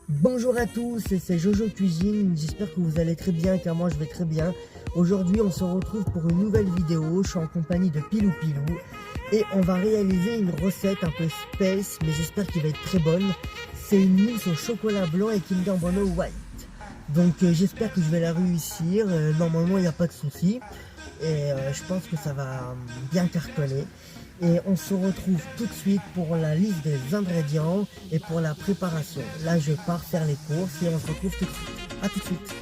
Bonjour à tous, c'est Jojo Cuisine, j'espère que vous allez très bien car moi je vais très bien. Aujourd'hui on se retrouve pour une nouvelle vidéo, je suis en compagnie de Pilou Pilou et on va réaliser une recette un peu space mais j'espère qu'elle va être très bonne. C'est une mousse au chocolat blanc et Kinder Bueno White. Donc j'espère que je vais la réussir, normalement il n'y a pas de souci et je pense que ça va bien cartonner. Et on se retrouve tout de suite pour la liste des ingrédients et pour la préparation. Là, je pars faire les courses et on se retrouve tout de suite. A tout de suite.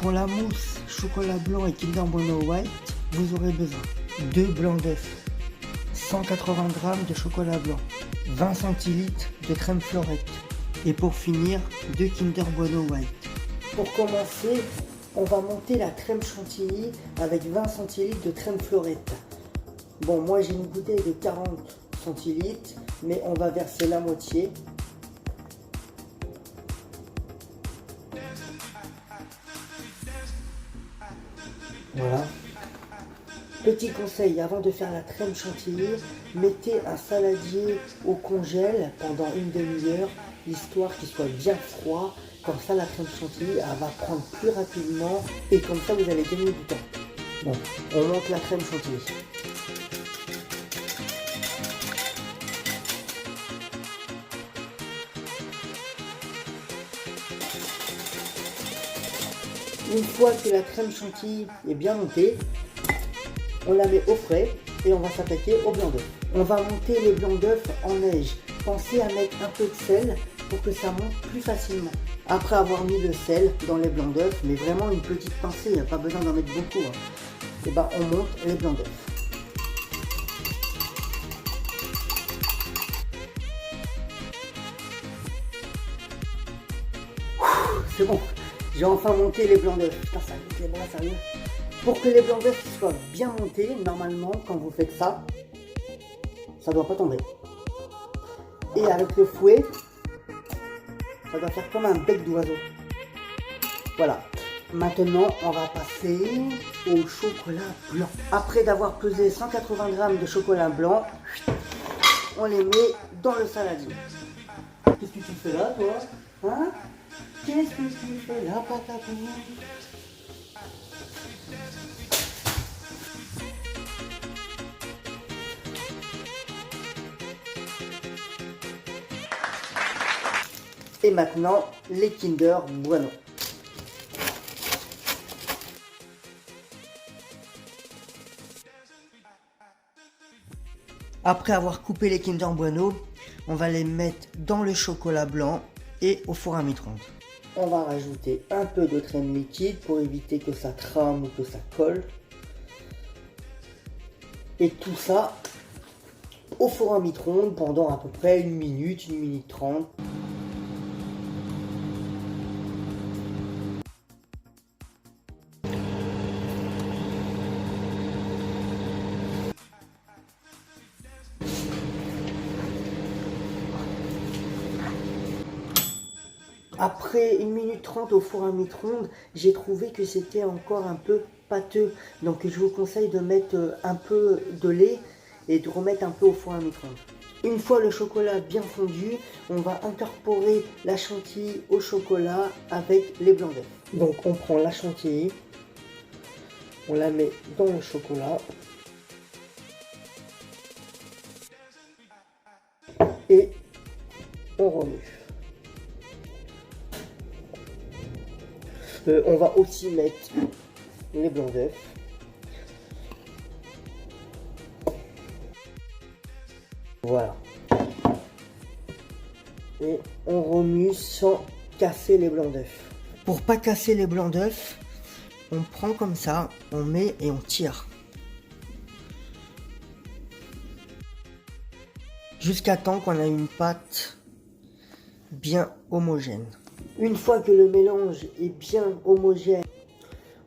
Pour la mousse chocolat blanc et Kinder Bueno White, vous aurez besoin de 2 blancs d'œufs, 180 g de chocolat blanc, 20 centilitres de crème fleurette et pour finir 2 Kinder Bueno White. Pour commencer, on va monter la crème chantilly avec 20 centilitres de crème fleurette. Bon, moi j'ai une bouteille de 40 centilitres, mais on va verser la moitié. Voilà. Petit conseil, avant de faire la crème chantilly, mettez un saladier au congèle pendant une demi-heure, histoire qu'il soit bien froid. Comme ça, la crème chantilly, elle va prendre plus rapidement et comme ça, vous allez gagner du temps. Bon, on monte la crème chantilly. Une fois que la crème chantilly est bien montée, on la met au frais et on va s'attaquer au blanc d'œuf. On va monter les blancs d'œuf en neige. Pensez à mettre un peu de sel pour que ça monte plus facilement. Après avoir mis le sel dans les blancs d'œuf, mais vraiment une petite pincée, il n'y a pas besoin d'en mettre beaucoup, et ben on monte les blancs d'œuf. C'est bon, j'ai enfin monté les blancs d'œuf. Putain, ça monte les bras, sérieux. Pour que les blancs d'œuf soient bien montés, normalement, quand vous faites ça, ça doit pas tomber. Et avec le fouet, ça doit faire comme un bec d'oiseau. Voilà. Maintenant, on va passer au chocolat blanc. Après d'avoir pesé 180 g de chocolat blanc, on les met dans le saladier. Qu'est-ce que tu fais là, toi? Hein? Qu'est-ce que tu fais là, patapon? Et maintenant, les Kinder Bueno. Après avoir coupé les Kinder Bueno, on va les mettre dans le chocolat blanc et au four à micro-ondes. On va rajouter un peu de crème liquide pour éviter que ça crame ou que ça colle. Et tout ça au four à micro-ondes pendant à peu près 1 minute, 1 minute 30. Après 1 minute 30 au four à micro-ondes, j'ai trouvé que c'était encore un peu pâteux. Donc je vous conseille de mettre un peu de lait et de remettre un peu au four à micro-ondes. Une fois le chocolat bien fondu, on va incorporer la chantilly au chocolat avec les blancs d'œuf. Donc on prend la chantilly, on la met dans le chocolat et on remue. On va aussi mettre les blancs d'œuf. Voilà. Et on remue sans casser les blancs d'œuf. Pour pas casser les blancs d'œuf, on prend comme ça, on met et on tire. Jusqu'à temps qu'on a une pâte bien homogène. Une fois que le mélange est bien homogène,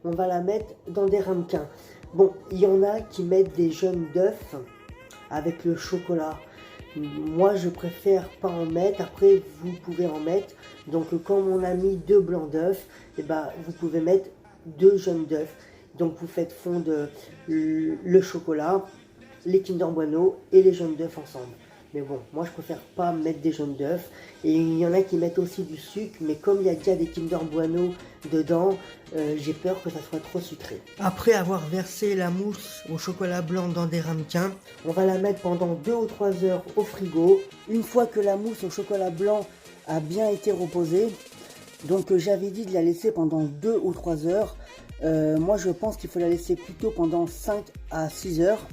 on va la mettre dans des ramequins. Bon, il y en a qui mettent des jaunes d'œufs avec le chocolat. Moi je préfère pas en mettre, après vous pouvez en mettre. Donc comme on a mis 2 blancs d'œufs, et ben vous pouvez mettre 2 jaunes d'œufs. Donc vous faites fondre le chocolat, les Kinder Bueno et les jaunes d'œufs ensemble. Mais bon, moi je préfère pas mettre des jaunes d'œufs. Et il y en a qui mettent aussi du sucre, mais comme il y a déjà des Kinder Bueno dedans, j'ai peur que ça soit trop sucré. Après avoir versé la mousse au chocolat blanc dans des ramequins, on va la mettre pendant 2 ou 3 heures au frigo. Une fois que la mousse au chocolat blanc a bien été reposée, donc j'avais dit de la laisser pendant 2 ou 3 heures. Moi je pense qu'il faut la laisser plutôt pendant 5 à 6 heures.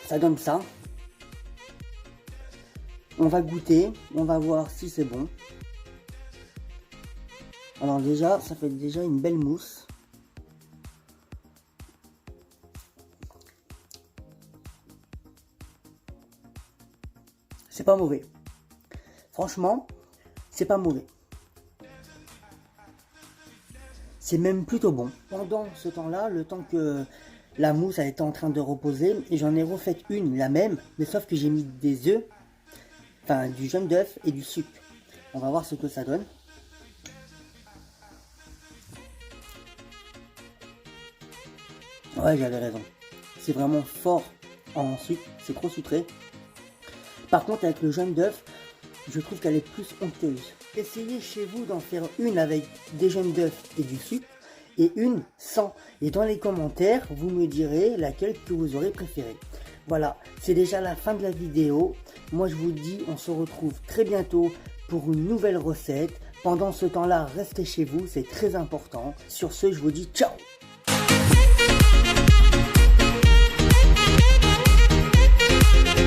Ça donne ça. On va goûter, on va voir si c'est bon. Alors déjà, ça fait déjà une belle mousse. C'est pas mauvais. Franchement, c'est pas mauvais. C'est même plutôt bon. Pendant ce temps-là, le temps que la mousse a été en train de reposer, et j'en ai refait une, la même, mais sauf que j'ai mis des œufs, enfin du jaune d'œuf et du sucre. On va voir ce que ça donne. Ouais, j'avais raison. C'est vraiment fort en sucre, c'est trop sucré. Par contre, avec le jaune d'œuf, je trouve qu'elle est plus onctueuse. Essayez chez vous d'en faire une avec des jaunes d'œuf et du sucre, et une sans. Et dans les commentaires, vous me direz laquelle que vous aurez préférée. Voilà, c'est déjà la fin de la vidéo. Moi, je vous dis, on se retrouve très bientôt pour une nouvelle recette. Pendant ce temps-là, restez chez vous, c'est très important. Sur ce, je vous dis ciao!